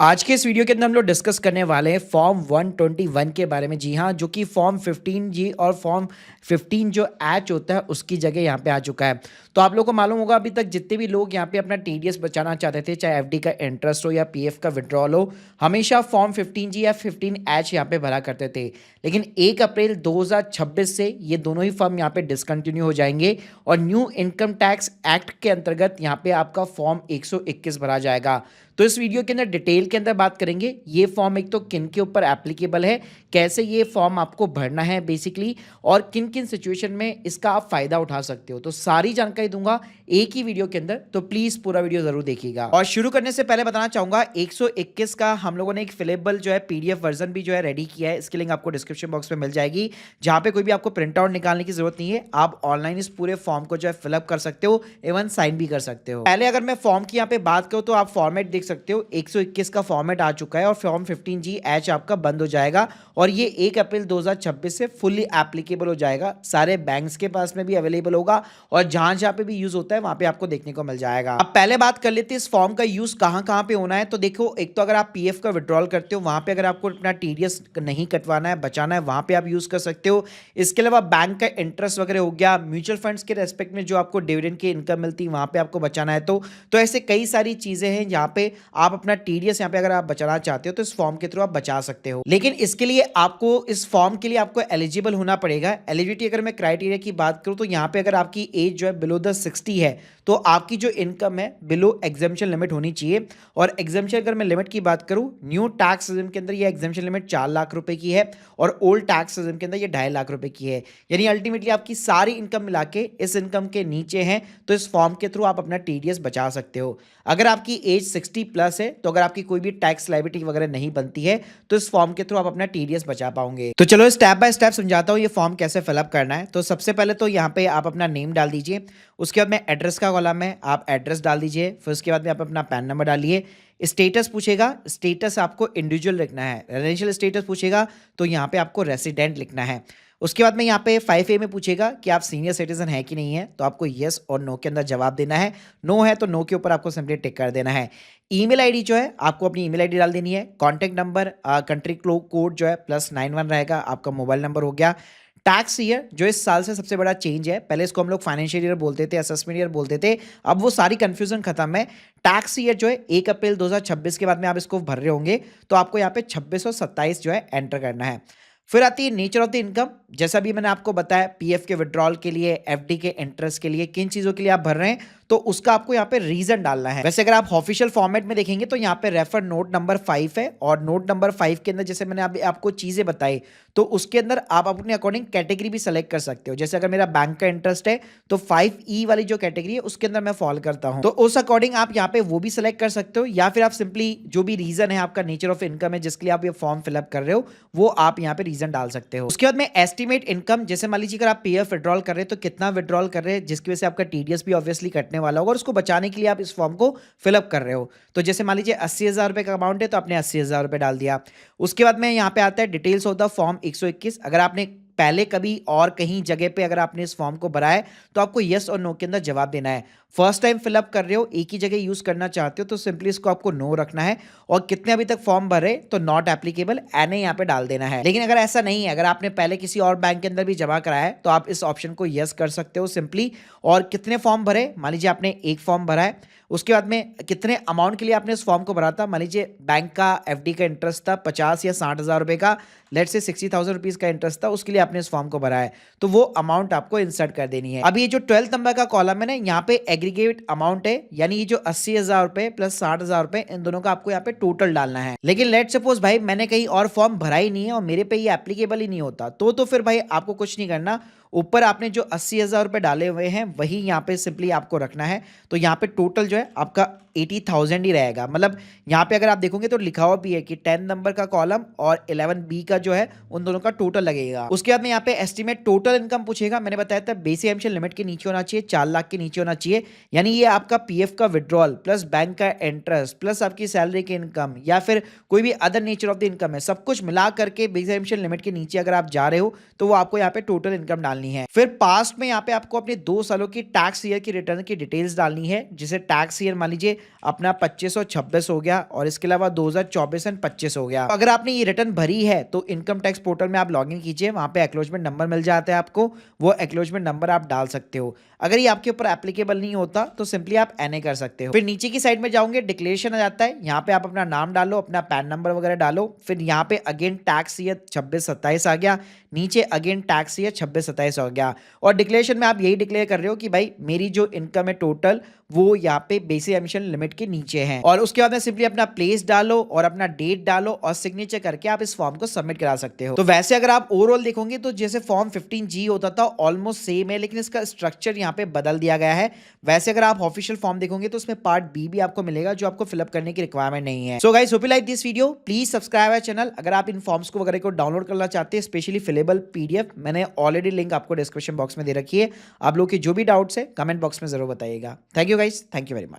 आज के इस वीडियो के अंदर हम लोग डिस्कस करने वाले हैं फॉर्म 121 के बारे में। जी हाँ, जो कि फॉर्म 15 जी और फॉर्म 15 जो एच होता है उसकी जगह यहाँ पे आ चुका है। तो आप लोगों को मालूम होगा अभी तक जितने भी लोग यहाँ पे अपना टीडीएस बचाना चाहते थे, चाहे एफडी का इंटरेस्ट हो या पीएफ का विड्रॉल हो, हमेशा फॉर्म 15 जी या 15 एच यहाँ पे भरा करते थे। लेकिन 1 अप्रैल 2026 से ये दोनों ही फॉर्म यहाँ पे डिसकंटिन्यू हो जाएंगे और न्यू इनकम टैक्स एक्ट के अंतर्गत यहाँ पे आपका फॉर्म 121 भरा जाएगा। तो इस वीडियो के अंदर डिटेल के अंदर बात करेंगे ये फॉर्म एक तो किन के ऊपर एप्लीकेबल है, कैसे ये फॉर्म आपको भरना है बेसिकली, और किन किन सिचुएशन में इसका आप फायदा उठा सकते हो। तो सारी जानकारी दूंगा एक ही वीडियो के अंदर, तो प्लीज पूरा वीडियो जरूर देखिएगा। और शुरू करने से पहले बताना चाहूंगा 121 का हम लोगों ने एक फिलेबल जो है पीडीएफ वर्जन भी जो है रेडी किया है। इसकी लिंक आपको डिस्क्रिप्शन बॉक्स में मिल जाएगी, जहां पे कोई भी आपको प्रिंट आउट निकालने की जरूरत नहीं है। आप ऑनलाइन इस पूरे फॉर्म को जो है फिलअप कर सकते हो, एवं साइन भी कर सकते हो। पहले अगर मैं फॉर्म की यहाँ पे बात करूँ तो आप फॉर्मेट देख सकते हो, 121 का फॉर्मेट आ चुका है और फॉर्म 15 जी एच आपका बंद हो जाएगा और ये 1 अप्रैल 2026 से फुल्ली एप्लीकेबल हो जाएगा। सारे बैंक्स के पास में भी अवेलेबल होगा और जहां जहां पे भी यूज होता है वहां पे आपको देखने को मिल जाएगा। अब पहले बात कर लेते हैं इस फॉर्म का यूज कहां कहां पे होना है। तो देखो, एक तो अगर आप पीएफ का विड्रॉल करते हो वहां पे अगर आपको अपना टीडीएस नहीं कटवाना है, बचाना है, वहां पे आप यूज कर सकते हो। इसके अलावा बैंक का इंटरेस्ट वगैरह हो गया, म्यूचुअल फंड्स के रेस्पेक्ट में जो आपको डिविडेंड की इनकम मिलती है वहां पे आपको बचाना है। तो ऐसे कई सारी चीजें हैं जहां पे आप अपना टीडीएस यहाँ पे अगर आप बचाना चाहते हो तो इस फॉर्म के थ्रू आप बचा सकते हो। लेकिन इसके लिए आपको इस फॉर्म के लिए आपको एलिजिबल होना पड़ेगा। एलिजिबिलिटी अगर मैं क्राइटेरिया की बात करूं तो यहाँ पे अगर आपकी एज जो है बिलो द 60 है तो आपकी जो इनकम है बिलो एग्जामिशन लिमिट होनी चाहिए। और एग्जामिशन अगर मैं लिमिट की बात करूं, न्यू टैक्स रिजिम के अंदर ये एग्जामिशन लिमिट 4 लाख रुपए की है और ओल्ड टैक्स रिजिम के अंदर ये 2.5 लाख रुपए की है। यानी अल्टीमेटली आपकी सारी इनकम मिला के इस इनकम के नीचे है, तो इस फॉर्म के थ्रू आप अपना टीडीएस बचा सकते हो। अगर आपकी एज 60 प्लस है तो अगर आपकी कोई भी टैक्स लायबिलिटी वगैरह नहीं बनती है तो इस फॉर्म के थ्रू आप अपना टीडीएस बचा पाओगे। तो चलो स्टेप बाय स्टेप समझाता हूँ ये फॉर्म कैसे फिलअप करना है। तो सबसे पहले तो यहाँ पे आप अपना नेम डाल दीजिए, उसके बाद में एड्रेस का कॉलम है, आप एड्रेस डाल दीजिए, फिर उसके बाद में आप अपना पैन नंबर डालिए। स्टेटस पूछेगा, स्टेटस आपको इंडिविजुअल लिखना है। रेजिडेंशियल स्टेटस पूछेगा तो यहाँ पे आपको रेसिडेंट लिखना है। उसके बाद में यहाँ पे 5A में पूछेगा कि आप सीनियर सिटीजन है कि नहीं है, तो आपको यस और नो के अंदर जवाब देना है। नो है तो नो के ऊपर आपको सिंपली टिक कर देना है। ईमेल आईडी जो है आपको अपनी ईमेल आईडी डाल देनी है। कॉन्टैक्ट नंबर कंट्री कोड जो है +91 रहेगा, आपका मोबाइल नंबर हो गया। टैक्स ईयर जो इस साल से सबसे बड़ा चेंज है, पहले इसको हम लोग फाइनेंशियल ईयर बोलते थे, असेसमेंट ईयर बोलते थे, अब वो सारी कंफ्यूजन खत्म है। टैक्स ईयर जो है 1 अप्रैल 2026 के बाद में आप इसको भर रहे होंगे तो आपको यहाँ पे 2627 जो है एंटर करना है। फिर आती है नेचर ऑफ द इनकम। जैसा भी मैंने आपको बताया, पीएफ के विड्रॉल के लिए, एफडी के इंटरेस्ट के लिए, किन चीजों के लिए आप भर रहे हैं तो उसका आपको यहाँ पे रीजन डालना है। वैसे अगर आप ऑफिशियल फॉर्मेट में देखेंगे तो यहाँ पे रेफर नोट नंबर 5 है और नोट नंबर 5 के अंदर जैसे मैंने अभी आपको चीजें बताई तो उसके अंदर आप अपने अकॉर्डिंग कैटेगरी भी सेलेक्ट कर सकते हो। जैसे अगर मेरा बैंक का इंटरेस्ट है तो 5E वाली जो कैटेगरी है उसके अंदर मैं फॉलो करता हूँ, तो उस अकॉर्डिंग आप यहाँ पे वो भी सिलेक्ट कर सकते हो, या फिर आप सिंपली जो भी रीजन है आपका नेचर ऑफ इनकम है जिसके लिए आप ये फॉर्म फिलअप कर रहे हो वो आप यहाँ पे रीजन डाल सकते हो। उसके बाद में एस्टिमेट इनकम, जैसे मान लीजिए अगर आप पीएफ विड्रॉल कर रहे हैं तो कितना विड्रॉल कर रहे हैं जिसकी वजह से आपका टीडीएस भी ऑब्वियसली कटने वाला होगा और उसको बचाने के लिए आप इस फॉर्म को फिलअप कर रहे हो। तो जैसे मान लीजिए 80,000 रुपए का अमाउंट है तो आपने 80,000 रुपए डाल दिया। उसके बाद में यहाँ पे आता है डिटेल्स ऑफ द फॉर्म 121। अगर आपने पहले कभी और कहीं जगह पे अगर आपने इस फॉर्म को भरा है तो आपको यस और नो के अंदर जवाब देना है। फर्स्ट टाइम फिलअप कर रहे हो, एक ही जगह यूज करना चाहते हो तो सिंपली इसको आपको नो रखना है और कितने अभी तक फॉर्म भरे तो नॉट एप्लीकेबल एनए यहाँ पे डाल देना है। लेकिन अगर ऐसा नहीं है, अगर आपने पहले किसी और बैंक के अंदर भी जमा कराया है तो आप इस ऑप्शन को यस कर सकते हो सिंपली। और कितने फॉर्म भरे, मान लीजिए आपने एक फॉर्म भरा है, उसके बाद में कितने अमाउंट के लिए आपने इस फॉर्म को भरा था, मान लीजिए बैंक का एफडी का इंटरेस्ट था 50 या 60,000 रुपए का, लेट से 60,000 रुपीज का इंटरेस्ट था, उसके लिए आपने इस फॉर्म को भरा है तो वो अमाउंट आपको इंसर्ट कर देनी है। अब ये जो 12 नंबर का कॉलम है ना, यहाँ पे एग्रीगेट अमाउंट है, यानी ये जो 80,000 रुपए प्लस 60,000 रुपए इन दोनों का आपको यहाँ पे टोटल डालना है। लेकिन लेट सपोज भाई मैंने कहीं और फॉर्म भरा ही नहीं है और मेरे पे ये एप्लीकेबल ही नहीं होता तो फिर भाई आपको कुछ नहीं करना, ऊपर आपने जो 80,000 रुपए डाले हुए हैं वही यहाँ पे सिंपली आपको रखना है। तो यहाँ पे टोटल जो है आपका 80,000 ही रहेगा। मतलब यहाँ पे अगर आप देखोगे तो लिखा हुआ भी है कि 10 नंबर का कॉलम और 11B का जो है उन दोनों का टोटल लगेगा। उसके बाद में यहाँ पे एस्टिमेट टोटल इनकम पूछेगा। मैंने बताया था बेसिक एमिशन लिमिट के नीचे होना चाहिए, 4 लाख के नीचे होना चाहिए। यानी ये आपका पीएफ का विड्रॉल प्लस बैंक का इंटरेस्ट प्लस आपकी सैलरी की इनकम या फिर कोई भी other nature of the income है, सब कुछ मिला करके बेसिक एमिशन लिमिट के नीचे अगर आप जा रहे हो तो वो आपको यहाँ पे टोटल इनकम डालनी है। फिर पास्ट में यहाँ पे आपको अपने 2 सालों की टैक्स ईयर की रिटर्न की डिटेल्स डालनी है, जिसे टैक्स ईयर मान लीजिए अपना 25 और 26 हो गया और इसके अलावा 2024 एंड 25 हो गया। अगर आपने ये रिटर्न भरी है तो इनकम टैक्स पोर्टल में आप लॉगिन कीजिए, वहां पे एक्नॉलेजमेंट नंबर मिल जाता है आपको, वो एक्नॉलेजमेंट नंबर आप डाल सकते हो। अगर ये आपके ऊपर एप्लीकेबल नहीं होता तो सिंपली आप एनए कर सकते हो। फिर नीचे की साइड में जाओगे, डिक्लेरेशन आ जाता है, यहाँ पे आप अपना नाम डालो, अपना पैन नंबर वगैरह डालो। फिर यहाँ पे अगेन टैक्स ईयर 26-27 आ गया, नीचे अगेन टैक्स ईयर 26-27 हो गया और डिक्लेरेशन में आप यही डिक्लेयर कर रहे हो कि भाई मेरी जो इनकम है टोटल वो यहाँ पे बेसिक एमिशन लिमिट के नीचे है। और उसके बाद में सिंपली अपना प्लेस डालो और अपना डेट डालो और सिग्नेचर करके आप इस फॉर्म को सबमिट करा सकते हो। तो वैसे अगर आप ओवरऑल देखोगे तो जैसे फॉर्म 15G होता था ऑलमोस्ट सेम है, लेकिन इसका स्ट्रक्चर यहाँ पे बदल दिया गया है। वैसे अगर आप ऑफिशियल फॉर्म देखोगे तो उसमें पार्ट बी भी आपको मिलेगा जो आपको फिलअप करने की रिक्वायरमेंट नहीं है। So guys, hope you like this video, please subscribe our channel. अगर आप इन फॉर्म्स को वगैरह को डाउनलोड करना चाहते हैं, स्पेशली फिलेबल पीडीएफ, मैंने ऑलरेडी लिंक आपको डिस्क्रिप्शन बॉक्स में दे रखी है। आप लोग के जो भी डाउट्स है कमेंट बॉक्स में जरूर बताइएगा। Thank you guys, thank you very much.